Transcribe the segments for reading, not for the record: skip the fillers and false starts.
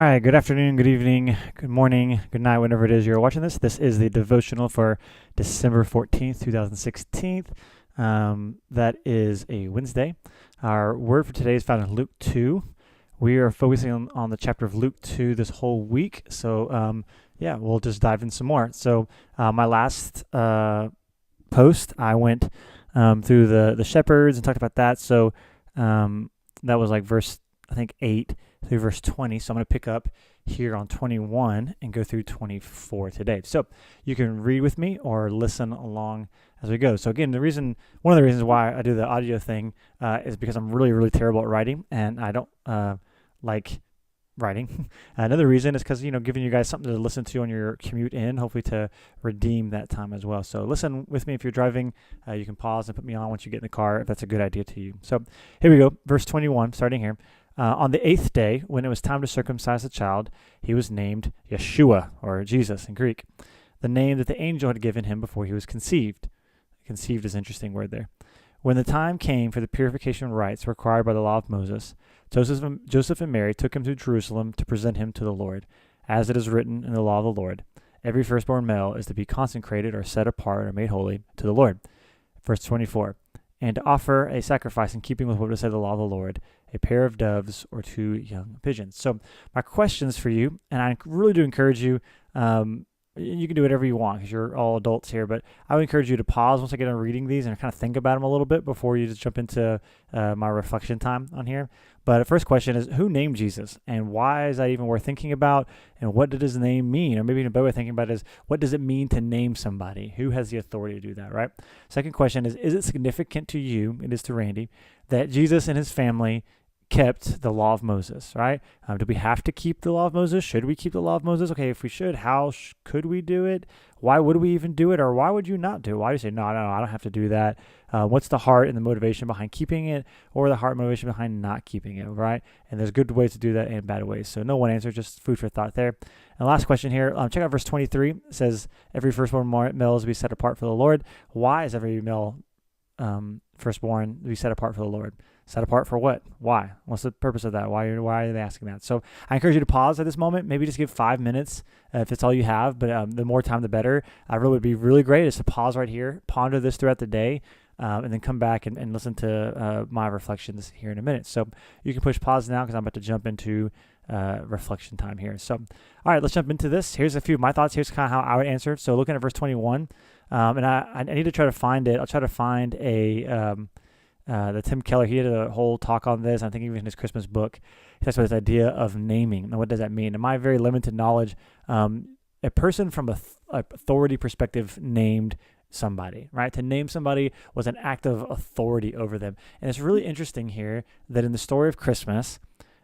All right, good afternoon, good evening, good morning, good night, whenever it is you're watching this. This is the devotional for December 14th, 2016. That is a Wednesday. Our word for today is found in Luke 2. We are focusing on the chapter of Luke 2 this whole week. So, yeah, we'll just dive in some more. So, my last post, I went through the shepherds and talked about that. So, that was like verse, I think, 8 through verse 20. So I'm going to pick up here on 21 and go through 24 today. So you can read with me or listen along as we go. So again, one of the reasons why I do the audio thing is because I'm really, really terrible at writing, and I don't like writing. Another reason is because, giving you guys something to listen to on your commute in, hopefully to redeem that time as well. So listen with me if you're driving. You can pause and put me on once you get in the car if that's a good idea to you. So here we go. Verse 21, starting here. On the 8th day, when it was time to circumcise the child, he was named Yeshua, or Jesus in Greek, the name that the angel had given him before he was conceived. Conceived is an interesting word there. When the time came for the purification rites required by the law of Moses, Joseph and Mary took him to Jerusalem to present him to the Lord. As it is written in the law of the Lord, every firstborn male is to be consecrated or set apart or made holy to the Lord. Verse 24, and to offer a sacrifice in keeping with what was said the law of the Lord, a pair of doves or 2 young pigeons. So my questions for you, and I really do encourage you, you can do whatever you want because you're all adults here, but I would encourage you to pause once I get done reading these and kind of think about them a little bit before you just jump into my reflection time on here. But the first question is, who named Jesus, and why is that even worth thinking about, and what did his name mean? Or maybe even a better way of thinking about it is, what does it mean to name somebody? Who has the authority to do that, right? Second question is it significant to you, it is to Randy, that Jesus and his family kept the law of Moses, right? Do we have to keep the law of Moses? Should we keep the law of Moses? Okay, if we should, how could we do it? Why would we even do it? Or why would you not do it? Why do you say, no, I don't have to do that? What's the heart and the motivation behind keeping it, or the heart motivation behind not keeping it, right? And there's good ways to do that and bad ways. So no one answer, just food for thought there. And last question here, check out verse 23. It says, every firstborn male is to be set apart for the Lord. Why is every male firstborn to be set apart for the Lord? Set apart for what? Why? What's the purpose of that? Why are they asking that? So I encourage you to pause at this moment. Maybe just give 5 minutes if it's all you have. But the more time, the better. I really would be really great is to pause right here, ponder this throughout the day, and then come back and listen to my reflections here in a minute. So you can push pause now because I'm about to jump into reflection time here. So, all right, let's jump into this. Here's a few of my thoughts. Here's kind of how I would answer. So looking at verse 21, and I need to try to find it. I'll try to find the Tim Keller, he did a whole talk on this. I think even in his Christmas book, he talks about this idea of naming. And what does that mean? In my very limited knowledge, a person from a authority perspective named somebody, right? To name somebody was an act of authority over them. And it's really interesting here that in the story of Christmas,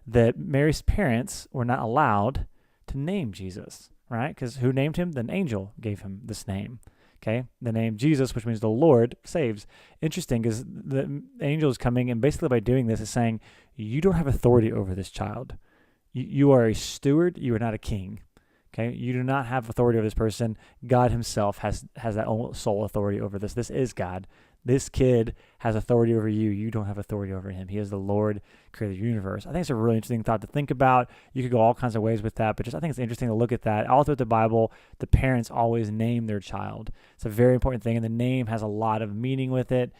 that Mary's parents were not allowed to name Jesus, right? Because who named him? An angel gave him this name. Okay, the name Jesus, which means the Lord saves. Interesting, because the angel is coming, and basically by doing this is saying, you don't have authority over this child. You are a steward. You are not a king. Okay, you do not have authority over this person. God himself has that own sole authority over this. This is God. This kid has authority over you. You don't have authority over him. He is the Lord, creator of the universe. I think it's a really interesting thought to think about. You could go all kinds of ways with that, but I think it's interesting to look at that. All throughout the Bible, the parents always name their child. It's a very important thing, and the name has a lot of meaning with it.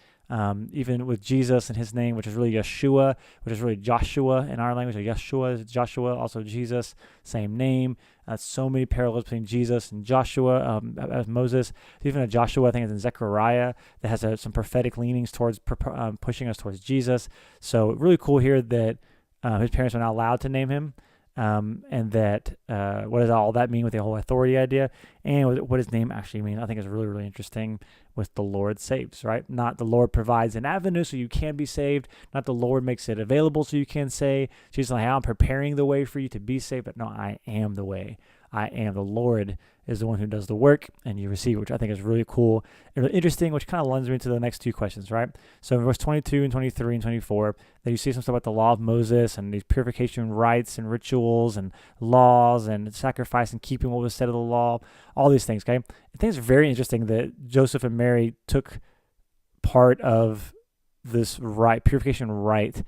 Even with Jesus and his name, which is really Yeshua, which is really Joshua in our language. Yeshua is Joshua, also Jesus, same name. So many parallels between Jesus and Joshua, as Moses. Even a Joshua, I think it's in Zechariah, that has some prophetic leanings towards pushing us towards Jesus. So really cool here that his parents are not allowed to name him. And that what does all that mean with the whole authority idea, and what his name actually mean, I think is really, really interesting with the Lord saves, right? Not the Lord provides an avenue so you can be saved, not the Lord makes it available so you can say, Jesus, like, I'm preparing the way for you to be saved, but no, I am the way. I am. The Lord is the one who does the work, and you receive, which I think is really cool and really interesting, which kind of lends me into the next two questions, right? So in verse 22 and 23 and 24, that you see some stuff about the law of Moses and these purification rites and rituals and laws and sacrifice and keeping what was said of the law, all these things, okay? I think it's very interesting that Joseph and Mary took part of this rite, purification rite,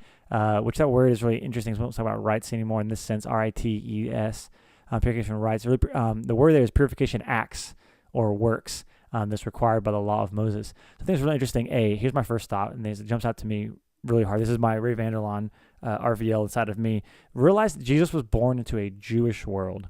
which that word is really interesting. So we don't talk about rites anymore in this sense, rites. Purification rites. Really, the word there is purification acts or works that's required by the law of Moses. So I think it's really interesting. Here's my first thought, and it jumps out to me really hard. This is my Ray Vanderlaan RVL inside of me. Realize that Jesus was born into a Jewish world.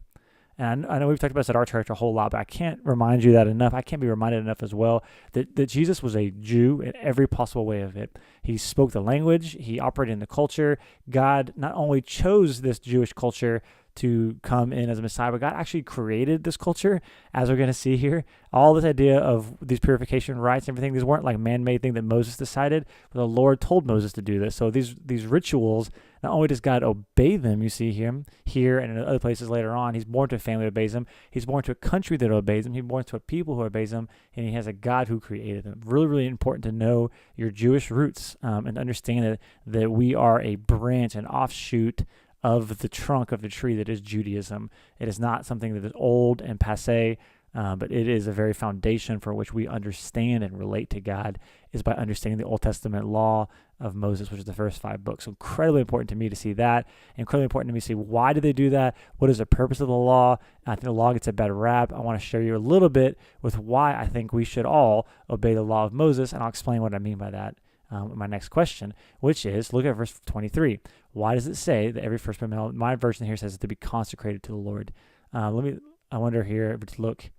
And I know we've talked about this at our church a whole lot, but I can't remind you that enough. I can't be reminded enough as well that Jesus was a Jew in every possible way of it. He spoke the language. He operated in the culture. God not only chose this Jewish culture to come in as a Messiah, but God actually created this culture, as we're going to see here. All this idea of these purification rites and everything, these weren't like man-made thing that Moses decided, but the Lord told Moses to do this. So these rituals, not only does God obey them, you see him here and in other places later on, he's born to a family that obeys him. He's born to a country that obeys him. He's born to a people who obeys him, and he has a God who created them. Really, really important to know your Jewish roots and understand that we are a branch, an offshoot of the trunk of the tree that is Judaism. It is not something that is old and passé, but it is a very foundation for which we understand and relate to God is by understanding the Old Testament law of Moses, which is the first 5 books. So incredibly important to me to see that, incredibly important to me to see why do they do that, what is the purpose of the law. I think the law gets a bad rap. I want to share you a little bit with why I think we should all obey the law of Moses, and I'll explain what I mean by that. My next question, which is, look at verse 23. Why does it say that every firstborn male, my version here says to be consecrated to the Lord? I wonder here, let's look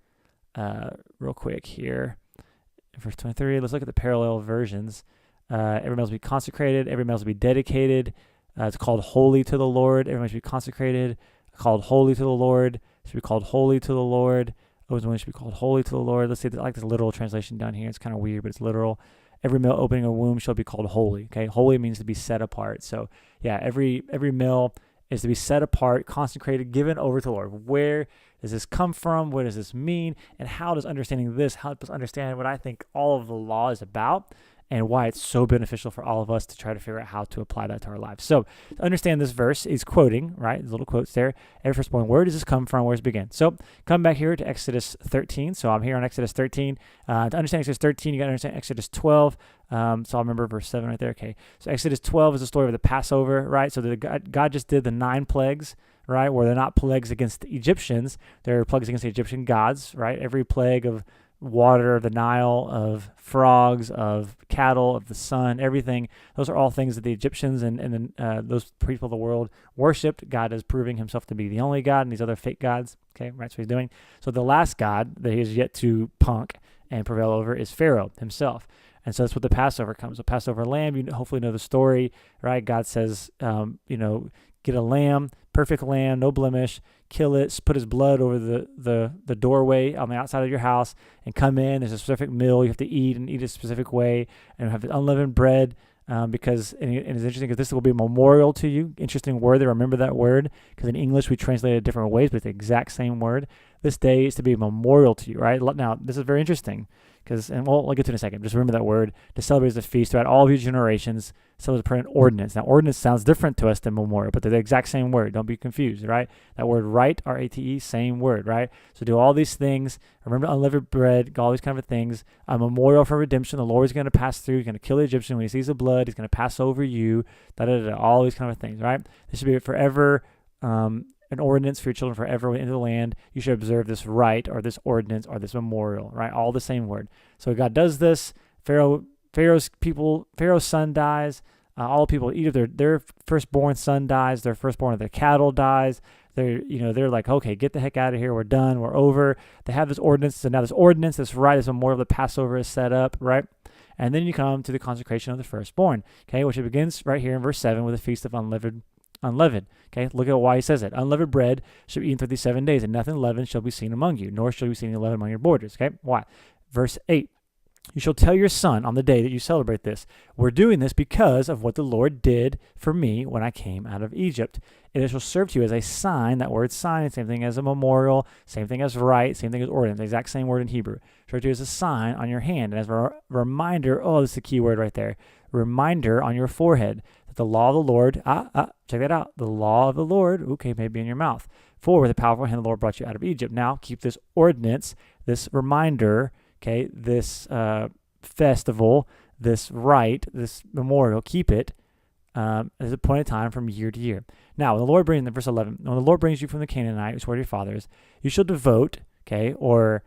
real quick here. Verse 23, let's look at the parallel versions. Every male must be consecrated, every male must be dedicated. It's called holy to the Lord. Every male should be consecrated, called holy to the Lord. Should be called holy to the Lord. One should be called holy to the Lord. Let's see, I like this literal translation down here. It's kind of weird, but it's literal. Every male opening a womb shall be called holy. Okay, holy means to be set apart. So yeah, every male is to be set apart, consecrated, given over to the Lord. Where does this come from? What does this mean? And how does understanding this help us understand what I think all of the law is about and why it's so beneficial for all of us to try to figure out how to apply that to our lives. So to understand this verse, he's quoting, right? There's little quotes there. Every firstborn, where does this come from? Where does it begin? So come back here to Exodus 13. So I'm here on Exodus 13. To understand Exodus 13, you got to understand Exodus 12. So I'll remember verse 7 right there. Okay. So Exodus 12 is the story of the Passover, right? So God just did the 9 plagues, right? Where they're not plagues against the Egyptians. They're plagues against the Egyptian gods, right? Every plague of water, of the Nile, of frogs, of cattle, of the sun, everything. Those are all things that the Egyptians and those people of the world worshipped. God is proving himself to be the only God and these other fake gods. Okay, right, that's what he's doing. So the last God that he has yet to punk and prevail over is Pharaoh himself. And so that's what the Passover comes. The Passover lamb, you hopefully know the story, right? God says, get a lamb, perfect lamb, no blemish, kill it, put his blood over the doorway on the outside of your house, and come in. There's a specific meal you have to eat and eat a specific way, and have unleavened bread, because, and it's interesting because this will be a memorial to you. Interesting word there. Remember that word, because in English we translate it different ways, but it's the exact same word. This day is to be a memorial to you, right? Now, this is very interesting. I'll get to it in a second. Just remember that word. To celebrate the feast throughout all of your generations. So it's an ordinance. Now, ordinance sounds different to us than memorial, but they're the exact same word. Don't be confused, right? That word rite, R-A-T-E, same word, right? So do all these things. Remember unleavened bread, all these kind of things. A memorial for redemption. The Lord is going to pass through. He's going to kill the Egyptian. When he sees the blood, he's going to pass over you. All these kind of things, right? This should be forever. An ordinance for your children forever into the land. You should observe this rite or this ordinance or this memorial, right? All the same word. So God does this. Pharaoh's son dies. All people, either their firstborn son dies, their firstborn of their cattle dies. They're like, okay, get the heck out of here. We're done. We're over. They have this ordinance. So now this ordinance, this rite, this memorial of the Passover is set up, right? And then you come to the consecration of the firstborn, okay, which it begins right here in verse 7 with the feast of unleavened. Okay, look at why he says it. Unleavened bread shall be eaten for these 7 days, and nothing leavened shall be seen among you, nor shall you see any leaven among your borders. Okay, why? Verse 8. You shall tell your son on the day that you celebrate this. We're doing this because of what the Lord did for me when I came out of Egypt. And it shall serve to you as a sign. That word sign, same thing as a memorial, same thing as rite, same thing as ordinance, the exact same word in Hebrew. Serve to you as a sign on your hand. And as a reminder, this is the key word right there, reminder on your forehead that the law of the Lord, check that out, the law of the Lord, okay, maybe in your mouth. For with a powerful hand the Lord brought you out of Egypt. Now keep this ordinance, this reminder, okay, this festival, this rite, this memorial, keep it as a point of time from year to year. Now, when the Lord brings, in verse 11, when the Lord brings you from the Canaanite, which were your fathers, you shall devote, okay, or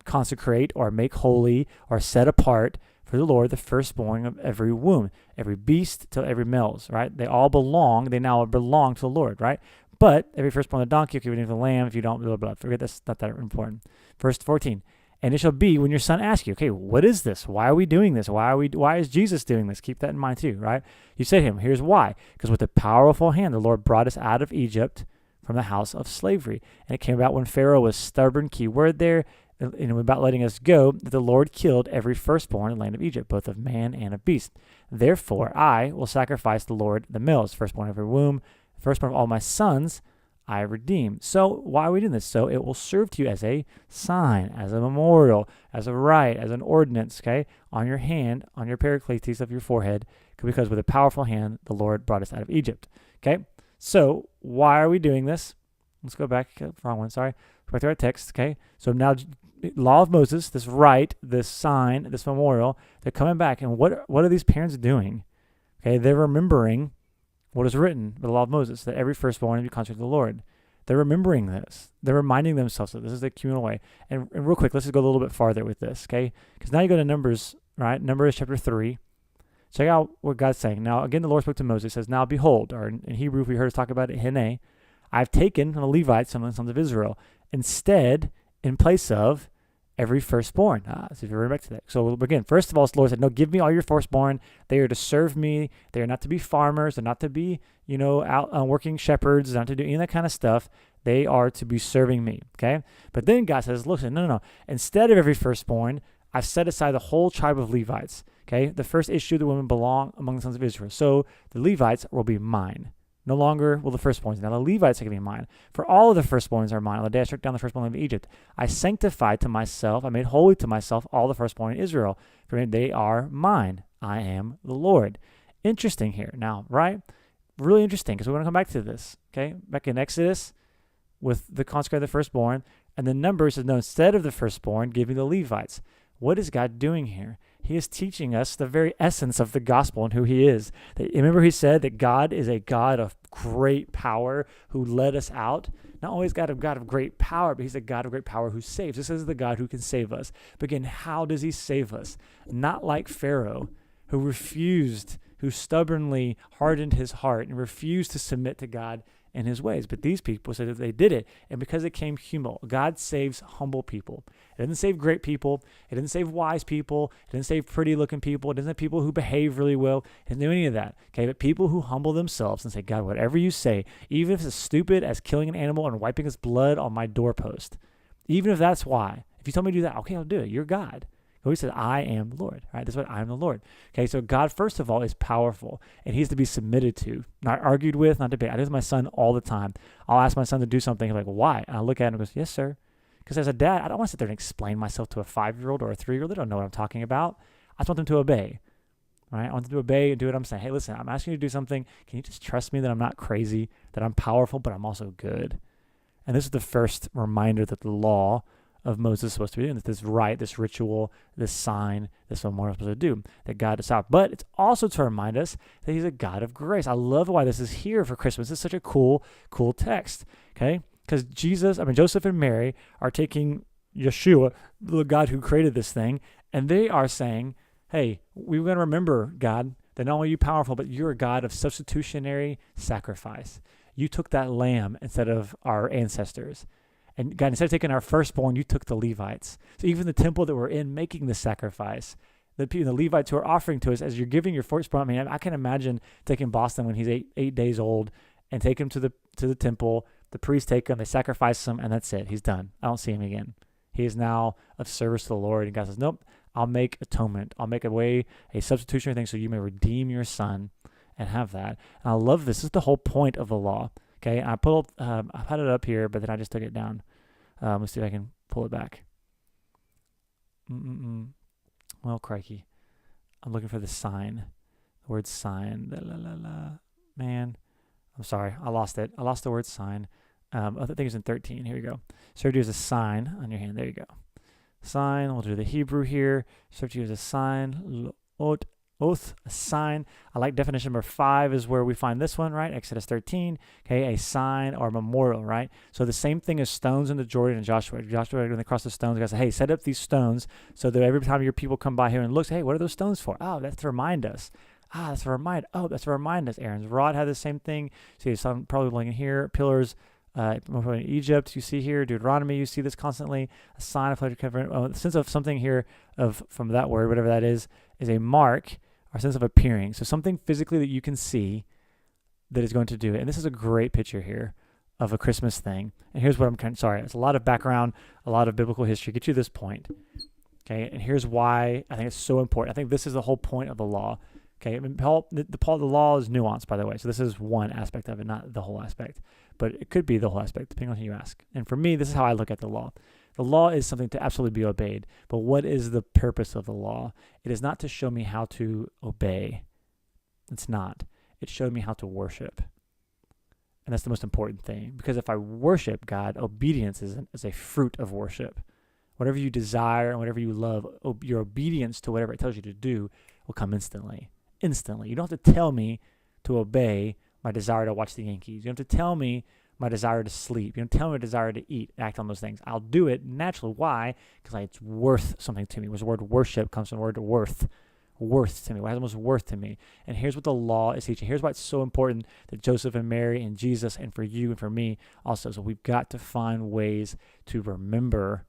consecrate, or make holy, or set apart for the Lord the firstborn of every womb, every beast to every males, right? They all belong, they now belong to the Lord, right? But every firstborn of the donkey, if you give the lamb, if you don't, blah, blah, blah. Forget that's not that important. Verse 14. And it shall be when your son asks you, okay, what is this? Why are we doing this? Why is Jesus doing this? Keep that in mind too, right? You say to him, here's why. Because with a powerful hand, the Lord brought us out of Egypt from the house of slavery. And it came about when Pharaoh was stubborn, key word there, and about letting us go, that the Lord killed every firstborn in the land of Egypt, both of man and of beast. Therefore, I will sacrifice the Lord the males, firstborn of every womb, firstborn of all my sons, I redeem. So why are we doing this? So it will serve to you as a sign, as a memorial, as a rite, as an ordinance, okay, on your hand, on your pericletes of your forehead, because with a powerful hand, the Lord brought us out of Egypt. Okay, so why are we doing this? Let's go back, wrong one, sorry. Go back to our text, okay? So now, law of Moses, this rite, this sign, this memorial, they're coming back, and what are these parents doing? Okay, they're remembering what is written, the law of Moses, that every firstborn be consecrated to the Lord. They're remembering this. They're reminding themselves that this is the communal way. And real quick, let's just go a little bit farther with this, okay? Because now you go to Numbers, right? Numbers chapter 3. Check out what God's saying. Now, again, the Lord spoke to Moses. He says, now behold, or in Hebrew, we heard us talk about it, Hene, I've taken the Levites, some of the sons of Israel, instead, in place of every firstborn. So if you remember back to that. So again, first of all, the Lord said, no, give me all your firstborn. They are to serve me. They are not to be farmers. They're not to be, out working shepherds. They're not to do any of that kind of stuff. They are to be serving me, okay? But then God says, look, no. Instead of every firstborn, I've set aside the whole tribe of Levites, okay? The first issue, the women belong among the sons of Israel. So the Levites will be mine. No longer will the firstborns. Now the Levites are going to be mine. For all of the firstborns are mine. On the day I struck down the firstborn of Egypt, I sanctified to myself, I made holy to myself all the firstborn in Israel. For they are mine. I am the Lord. Interesting here. Now, right? Really interesting, because we're going to come back to this, okay? Back in Exodus with the consecration of the firstborn, and then Numbers says, no, instead of the firstborn, give me the Levites. What is God doing here? He is teaching us the very essence of the gospel and who he is. Remember he said that God is a God of great power who led us out. Not only is God a God of great power, but he's a God of great power who saves. This is the God who can save us. But again, how does he save us? Not like Pharaoh, who stubbornly hardened his heart and refused to submit to God in his ways. But these people said that they did it, and because it came humble. God saves humble people. It doesn't save great people. It doesn't save wise people. It doesn't save pretty-looking people. It doesn't have people who behave really well. It doesn't do any of that, okay? But people who humble themselves and say, God, whatever you say, even if it's as stupid as killing an animal and wiping its blood on my doorpost, even if that's why, if you tell me to do that, okay, I'll do it. You're God. He said, I am the Lord, right? That's what I am the Lord. Okay, so God, first of all, is powerful, and he's to be submitted to, not argued with, not debated. I do this with my son all the time. I'll ask my son to do something. He's like, why? And I'll look at him and goes, yes, sir. Because as a dad, I don't want to sit there and explain myself to a 5-year-old or a 3-year-old. They don't know what I'm talking about. I just want them to obey, right? I want them to obey and do what I'm saying. Hey, listen, I'm asking you to do something. Can you just trust me that I'm not crazy, that I'm powerful, but I'm also good? And this is the first reminder that the law of Moses is supposed to be doing, that this rite, this ritual, this sign, this memorial is supposed to do, that God is out. But it's also to remind us that he's a God of grace. I love why this is here for Christmas. It's such a cool text, okay? Because Joseph and Mary are taking Yeshua, the God who created this thing, and they are saying, hey, we're going to remember, God, that not only are you powerful, but you're a God of substitutionary sacrifice. You took that lamb instead of our ancestors. And God, instead of taking our firstborn, you took the Levites. So even the temple that we're in making the sacrifice, the Levites who are offering to us as you're giving your firstborn. I mean, I can imagine taking Boston when he's eight days old and take him to the temple. The priests take him, they sacrifice him, and that's it. He's done. I don't see him again. He is now of service to the Lord. And God says, nope, I'll make atonement. I'll make a substitutionary thing so you may redeem your son and have that. And I love this. This is the whole point of the law. Okay, I had it up here, but then I just took it down. Let's see if I can pull it back. Well, crikey. I'm looking for the sign. The word sign. Man, I'm sorry. I lost it. I lost the word sign. I think it's in 13. Here we go. Serve you as a sign on your hand. There you go. Sign. We'll do the Hebrew here. Serve you as a sign. oath, a sign. I like definition number 5 is where we find this one, right? Exodus 13, okay, a sign or memorial, right? So the same thing as stones in the Jordan and Joshua. Joshua, when they crossed the stones, God said, hey, set up these stones so that every time your people come by here and looks, hey, what are those stones for? Oh, that's to remind us. That's a reminder. Oh, that's to remind us. Aaron's rod had the same thing. See, some probably looking here, pillars. In Egypt, you see here, Deuteronomy, you see this constantly. A sign of covenant. Sense of something here from that word, whatever that is a mark or sense of appearing. So something physically that you can see that is going to do it. And this is a great picture here of a Christmas thing. And here's what it's a lot of background, a lot of biblical history. Get you to this point. Okay, and here's why I think it's so important. I think this is the whole point of the law. Okay, I mean, the law is nuanced, by the way. So this is one aspect of it, not the whole aspect. But it could be the whole aspect, depending on who you ask. And for me, this is how I look at the law. The law is something to absolutely be obeyed. But what is the purpose of the law? It is not to show me how to obey. It's not. It showed me how to worship. And that's the most important thing. Because if I worship God, obedience is a fruit of worship. Whatever you desire and whatever you love, your obedience to whatever it tells you to do will come instantly. Instantly. You don't have to tell me to obey my desire to watch the Yankees. You don't have to tell me my desire to sleep. You don't tell me my desire to eat, act on those things. I'll do it naturally. Why? Because it's worth something to me. The word worship comes from the word worth. Worth to me. What has the most worth to me? And here's what the law is teaching. Here's why it's so important that Joseph and Mary and Jesus and for you and for me also. So we've got to find ways to remember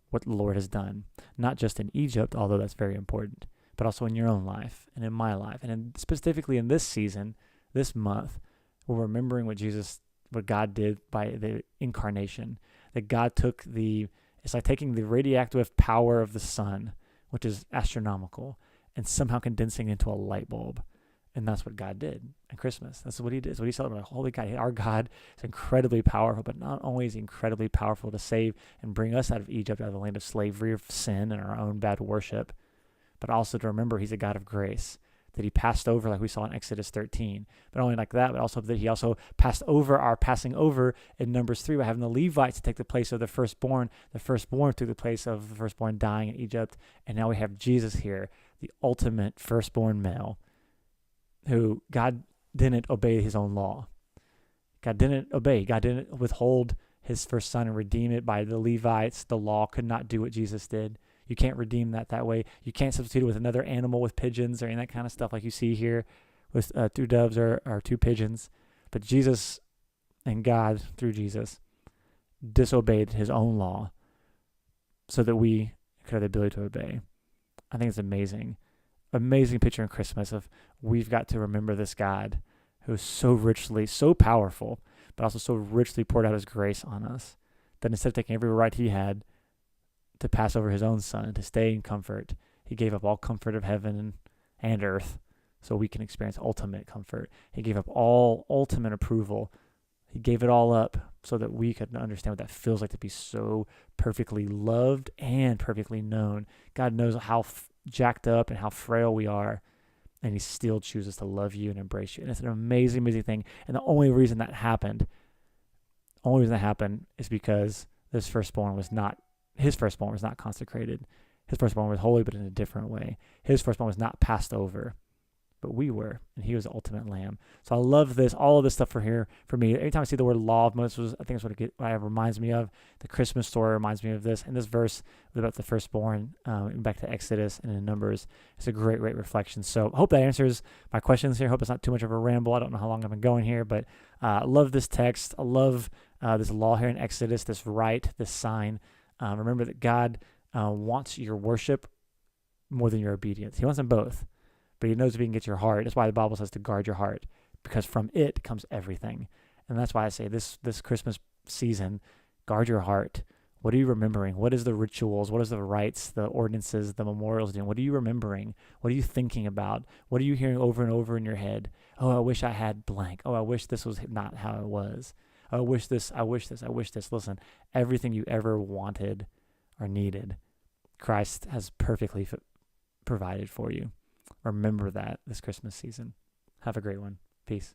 what the Lord has done. Not just in Egypt, although that's very important, but also in your own life and in my life. And specifically in this season, this month, we're remembering what God did by the incarnation. That God it's like taking the radioactive power of the sun, which is astronomical, and somehow condensing into a light bulb. And that's what God did at Christmas. That's what he did. That's what he celebrated. Holy God, our God is incredibly powerful, but not only is he incredibly powerful to save and bring us out of Egypt, out of the land of slavery, of sin, and our own bad worship, but also to remember he's a God of grace, that he passed over like we saw in Exodus 13. But not only like that, but also that he also passed over our passing over in Numbers 3 by having the Levites take the place of the firstborn. The firstborn took the place of the firstborn dying in Egypt. And now we have Jesus here, the ultimate firstborn male, who God didn't obey his own law. God didn't obey. God didn't withhold his first son and redeem it by the Levites. The law could not do what Jesus did. You can't redeem that way. You can't substitute it with another animal, with pigeons or any of that kind of stuff like you see here with 2 doves or 2 pigeons. But Jesus and God, through Jesus, disobeyed his own law so that we could have the ability to obey. I think it's amazing. Amazing picture in Christmas of we've got to remember this God who is so richly, so powerful, but also so richly poured out his grace on us that instead of taking every right he had to pass over his own son, to stay in comfort, he gave up all comfort of heaven and earth so we can experience ultimate comfort. He gave up all ultimate approval. He gave it all up so that we could understand what that feels like to be so perfectly loved and perfectly known. God knows how jacked up and how frail we are, and he still chooses to love you and embrace you. And it's an amazing, amazing thing. And the only reason that happened is because his firstborn was not consecrated. His firstborn was holy, but in a different way. His firstborn was not passed over, but we were, and he was the ultimate lamb. So I love this, all of this stuff for me. Anytime I see the word law of Moses, I think that's what it reminds me of. The Christmas story reminds me of this. And this verse about the firstborn, back to Exodus and in Numbers, it's a great, great reflection. So I hope that answers my questions here. I hope it's not too much of a ramble. I don't know how long I've been going here, but I love this text. I love this law here in Exodus, this rite, this sign. Remember that God wants your worship more than your obedience. He wants them both. But he knows if he can get your heart. That's why the Bible says to guard your heart, because from it comes everything. And that's why I say this Christmas season, guard your heart. What are you remembering? What is the rituals? What is the rites, the ordinances, the memorials doing? What are you remembering? What are you thinking about? What are you hearing over and over in your head? Oh, I wish I had blank. Oh, I wish this was not how it was. Oh, I wish this. Listen, everything you ever wanted or needed, Christ has perfectly provided for you. Remember that this Christmas season. Have a great one. Peace.